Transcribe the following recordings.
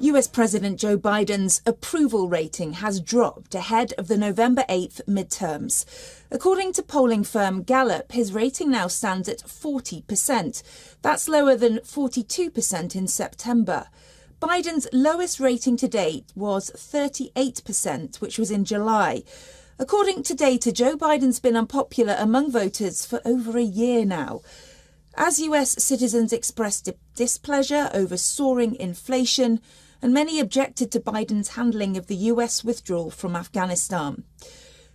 US President Joe Biden's approval rating has dropped ahead of the November 8th midterms. According to polling firm Gallup, his rating now stands at 40%. That's lower than 42% in September. Biden's lowest rating to date was 38%, which was in July. According to data, Joe Biden's been unpopular among voters for over a year now, as US citizens expressed displeasure over soaring inflation, and many objected to Biden's handling of the US withdrawal from Afghanistan.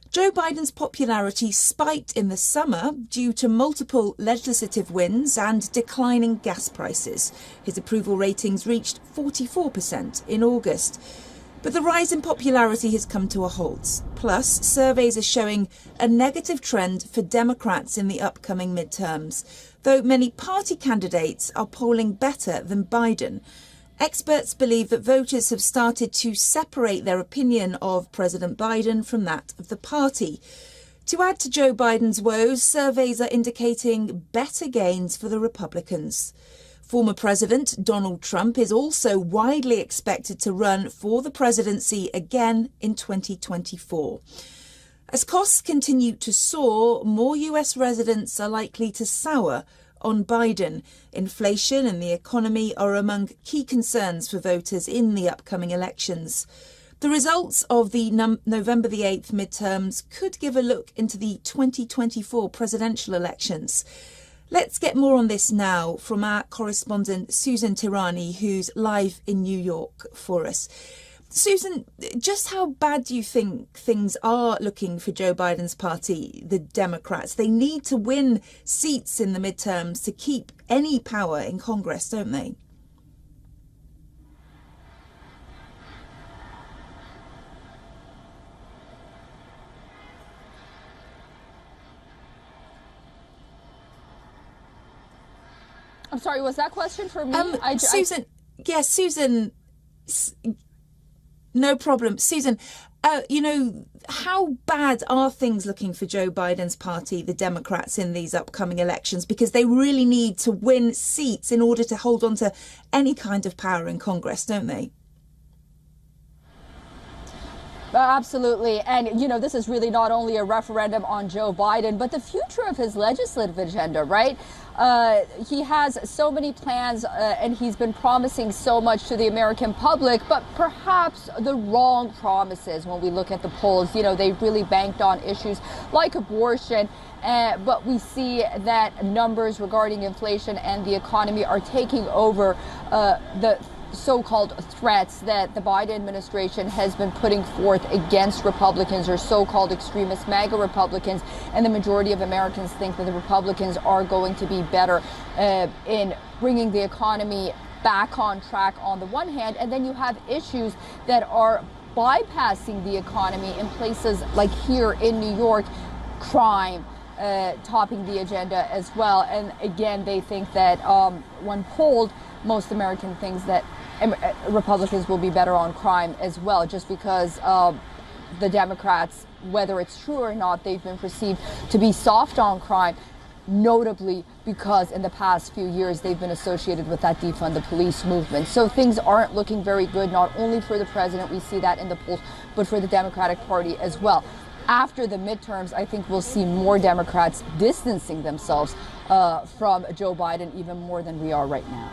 Joe Biden's popularity spiked in the summer due to multiple legislative wins and declining gas prices. His approval ratings reached 44% in August. But the rise in popularity has come to a halt. Plus, surveys are showing a negative trend for Democrats in the upcoming midterms, though many party candidates are polling better than Biden. Experts believe that voters have started to separate their opinion of President Biden from that of the party. To add to Joe Biden's woes, surveys are indicating better gains for the Republicans. Former President Donald Trump is also widely expected to run for the presidency again in 2024. As costs continue to soar, more US residents are likely to sour on Biden. Inflation and the economy are among key concerns for voters in the upcoming elections. The results of the November the 8th midterms could give a look into the 2024 presidential elections. Let's get more on this now from our correspondent Susan Tirani, who's live in New York for us. Susan, just how bad do you think things are looking for Joe Biden's party, the Democrats? They need to win seats in the midterms to keep any power in Congress, don't they? I'm sorry, was that question for me? Susan, yes, Susan, no problem. Susan, how bad are things looking for Joe Biden's party, the Democrats, in these upcoming elections? Because they really need to win seats in order to hold on to any kind of power in Congress, don't they? Absolutely. And, this is really not only a referendum on Joe Biden, but the future of his legislative agenda, right? He has so many plans and he's been promising so much to the American public, but perhaps the wrong promises when we look at the polls. They really banked on issues like abortion. But we see that numbers regarding inflation and the economy are taking over the so-called threats that the Biden administration has been putting forth against Republicans, or so-called extremist MAGA Republicans. And the majority of Americans think that the Republicans are going to be better in bringing the economy back on track on the one hand. And then you have issues that are bypassing the economy in places like here in New York, crime topping the agenda as well. And again, they think that when polled, most American thinks that Republicans will be better on crime as well, just because the Democrats, whether it's true or not, they've been perceived to be soft on crime, notably because in the past few years they've been associated with that defund the police movement. So things aren't looking very good, not only for the president, we see that in the polls, but for the Democratic Party as well. After the midterms, I think we'll see more Democrats distancing themselves from Joe Biden even more than we are right now.